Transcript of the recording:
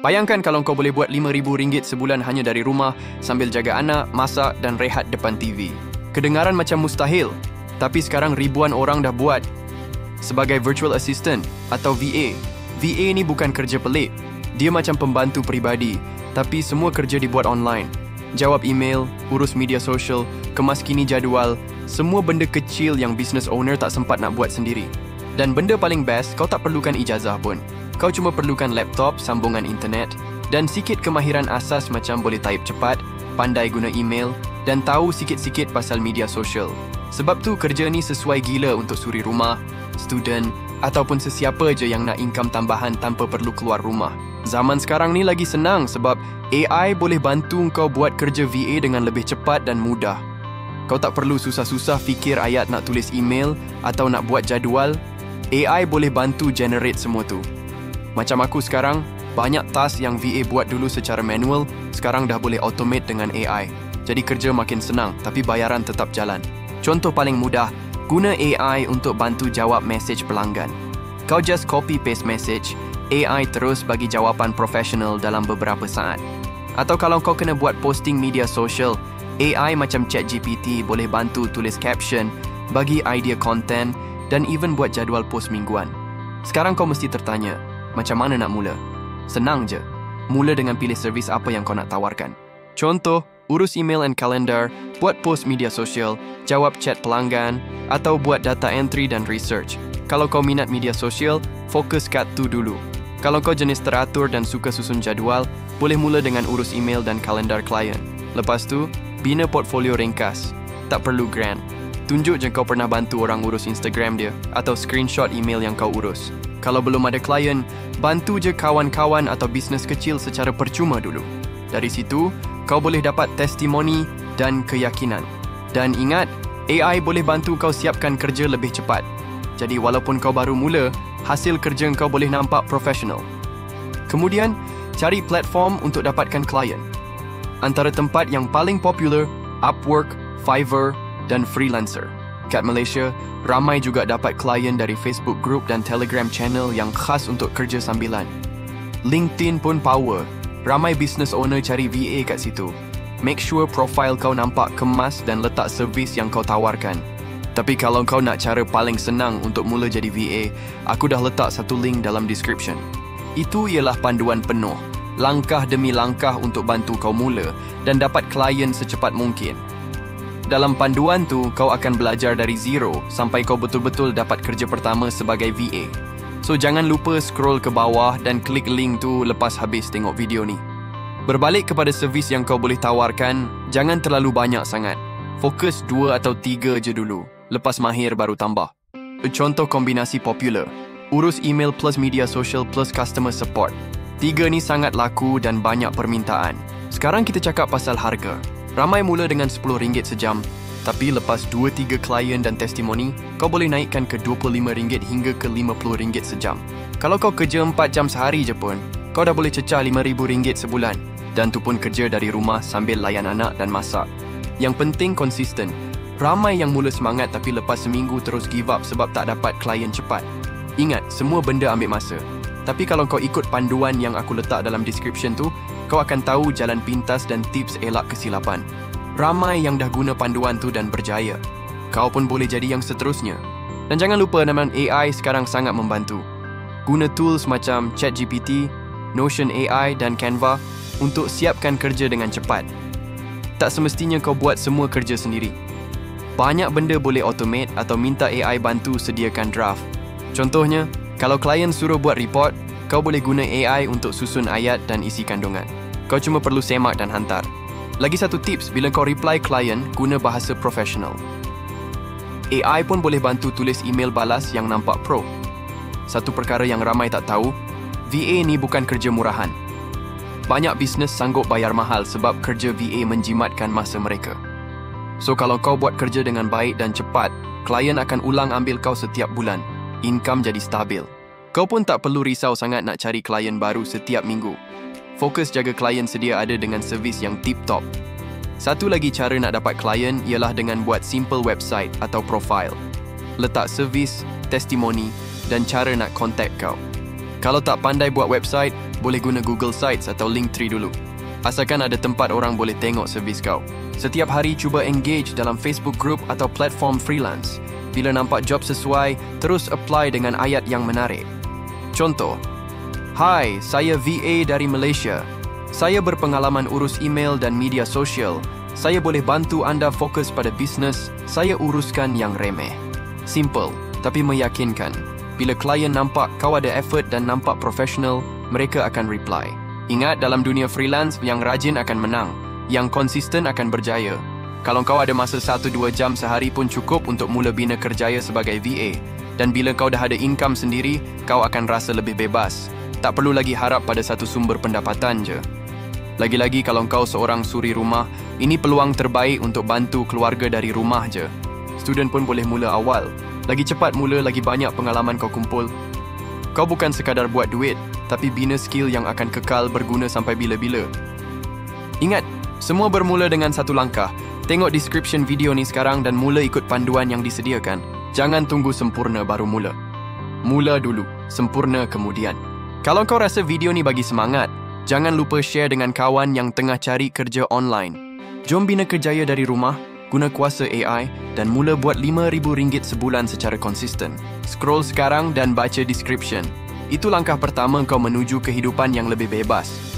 Bayangkan kalau kau boleh buat RM5,000 sebulan hanya dari rumah sambil jaga anak, masak dan rehat depan TV. Kedengaran macam mustahil, tapi sekarang ribuan orang dah buat. Sebagai virtual assistant atau VA, VA ni bukan kerja pelik. Dia macam pembantu peribadi, tapi semua kerja dibuat online. Jawab email, urus media sosial, kemaskini jadual, semua benda kecil yang business owner tak sempat nak buat sendiri. Dan benda paling best, kau tak perlukan ijazah pun. Kau cuma perlukan laptop, sambungan internet dan sikit kemahiran asas macam boleh type cepat, pandai guna email dan tahu sikit-sikit pasal media sosial. Sebab tu kerja ni sesuai gila untuk suri rumah, student ataupun sesiapa je yang nak income tambahan tanpa perlu keluar rumah. Zaman sekarang ni lagi senang sebab AI boleh bantu kau buat kerja VA dengan lebih cepat dan mudah. Kau tak perlu susah-susah fikir ayat nak tulis email atau nak buat jadual. AI boleh bantu generate semua tu. Macam aku sekarang, banyak task yang VA buat dulu secara manual, sekarang dah boleh automate dengan AI. Jadi kerja makin senang, tapi bayaran tetap jalan. Contoh paling mudah, guna AI untuk bantu jawab mesej pelanggan. Kau just copy-paste message, AI terus bagi jawapan profesional dalam beberapa saat. Atau kalau kau kena buat posting media sosial, AI macam ChatGPT boleh bantu tulis caption, bagi idea content dan even buat jadual post mingguan. Sekarang kau mesti tertanya, macam mana nak mula? Senang je. Mula dengan pilih servis apa yang kau nak tawarkan. Contoh, urus email and calendar, buat post media sosial, jawab chat pelanggan, atau buat data entry dan research. Kalau kau minat media sosial, fokus kat tu dulu. Kalau kau jenis teratur dan suka susun jadual, boleh mula dengan urus email dan kalendar klien. Lepas tu, bina portfolio ringkas. Tak perlu grand. Tunjuk je kau pernah bantu orang urus Instagram dia atau screenshot email yang kau urus. Kalau belum ada klien, bantu je kawan-kawan atau bisnes kecil secara percuma dulu. Dari situ, kau boleh dapat testimoni dan keyakinan. Dan ingat, AI boleh bantu kau siapkan kerja lebih cepat. Jadi walaupun kau baru mula, hasil kerja kau boleh nampak profesional. Kemudian, cari platform untuk dapatkan klien. Antara tempat yang paling popular, Upwork, Fiverr dan Freelancer. Kat Malaysia, ramai juga dapat klien dari Facebook group dan Telegram channel yang khas untuk kerja sambilan. LinkedIn pun power. Ramai business owner cari VA kat situ. Make sure profile kau nampak kemas dan letak servis yang kau tawarkan. Tapi kalau kau nak cara paling senang untuk mula jadi VA, aku dah letak satu link dalam description. Itu ialah panduan penuh, langkah demi langkah untuk bantu kau mula dan dapat klien secepat mungkin. Dalam panduan tu, kau akan belajar dari zero sampai kau betul-betul dapat kerja pertama sebagai VA. So, jangan lupa scroll ke bawah dan klik link tu lepas habis tengok video ni. Berbalik kepada servis yang kau boleh tawarkan, jangan terlalu banyak sangat. Fokus 2 atau 3 je dulu. Lepas mahir baru tambah. Contoh kombinasi popular. Urus email plus media social plus customer support. 3 ni sangat laku dan banyak permintaan. Sekarang kita cakap pasal harga. Ramai mula dengan RM10 sejam, tapi lepas 2-3 klien dan testimoni, kau boleh naikkan ke RM25 hingga ke RM50 sejam. Kalau kau kerja 4 jam sehari je pun, kau dah boleh cecah RM5,000 sebulan. Dan tu pun kerja dari rumah sambil layan anak dan masak. Yang penting konsisten. Ramai yang mula semangat tapi lepas seminggu terus give up sebab tak dapat klien cepat. Ingat, semua benda ambil masa. Tapi kalau kau ikut panduan yang aku letak dalam description tu, kau akan tahu jalan pintas dan tips elak kesilapan. Ramai yang dah guna panduan tu dan berjaya. Kau pun boleh jadi yang seterusnya. Dan jangan lupa nama AI sekarang sangat membantu. Guna tools macam ChatGPT, Notion AI dan Canva untuk siapkan kerja dengan cepat. Tak semestinya kau buat semua kerja sendiri. Banyak benda boleh automate atau minta AI bantu sediakan draft. Contohnya, kalau klien suruh buat report, kau boleh guna AI untuk susun ayat dan isi kandungan. Kau cuma perlu semak dan hantar. Lagi satu tips, bila kau reply klien, guna bahasa profesional. AI pun boleh bantu tulis email balas yang nampak pro. Satu perkara yang ramai tak tahu, VA ni bukan kerja murahan. Banyak bisnes sanggup bayar mahal sebab kerja VA menjimatkan masa mereka. So kalau kau buat kerja dengan baik dan cepat, klien akan ulang ambil kau setiap bulan. Income jadi stabil. Kau pun tak perlu risau sangat nak cari klien baru setiap minggu. Fokus jaga klien sedia ada dengan servis yang tip-top. Satu lagi cara nak dapat klien ialah dengan buat simple website atau profile. Letak servis, testimoni dan cara nak contact kau. Kalau tak pandai buat website, boleh guna Google Sites atau Linktree dulu. Asalkan ada tempat orang boleh tengok servis kau. Setiap hari cuba engage dalam Facebook group atau platform freelance. Bila nampak job sesuai, terus apply dengan ayat yang menarik. Contoh, "Hai, saya VA dari Malaysia. Saya berpengalaman urus email dan media sosial. Saya boleh bantu anda fokus pada bisnes. Saya uruskan yang remeh." Simple, tapi meyakinkan. Bila klien nampak kau ada effort dan nampak profesional, mereka akan reply. Ingat, dalam dunia freelance, yang rajin akan menang. Yang konsisten akan berjaya. Kalau kau ada masa 1-2 jam sehari pun cukup untuk mula bina kerjaya sebagai VA. Dan bila kau dah ada income sendiri, kau akan rasa lebih bebas. Tak perlu lagi harap pada satu sumber pendapatan je. Lagi-lagi kalau kau seorang suri rumah, ini peluang terbaik untuk bantu keluarga dari rumah je. Student pun boleh mula awal. Lagi cepat mula, lagi banyak pengalaman kau kumpul. Kau bukan sekadar buat duit, tapi bina skill yang akan kekal berguna sampai bila-bila. Ingat, semua bermula dengan satu langkah. Tengok description video ni sekarang dan mula ikut panduan yang disediakan. Jangan tunggu sempurna baru mula. Mula dulu, sempurna kemudian. Kalau kau rasa video ni bagi semangat, jangan lupa share dengan kawan yang tengah cari kerja online. Jom bina kerjaya dari rumah, guna kuasa AI dan mula buat RM5,000 sebulan secara konsisten. Scroll sekarang dan baca description. Itu langkah pertama kau menuju kehidupan yang lebih bebas.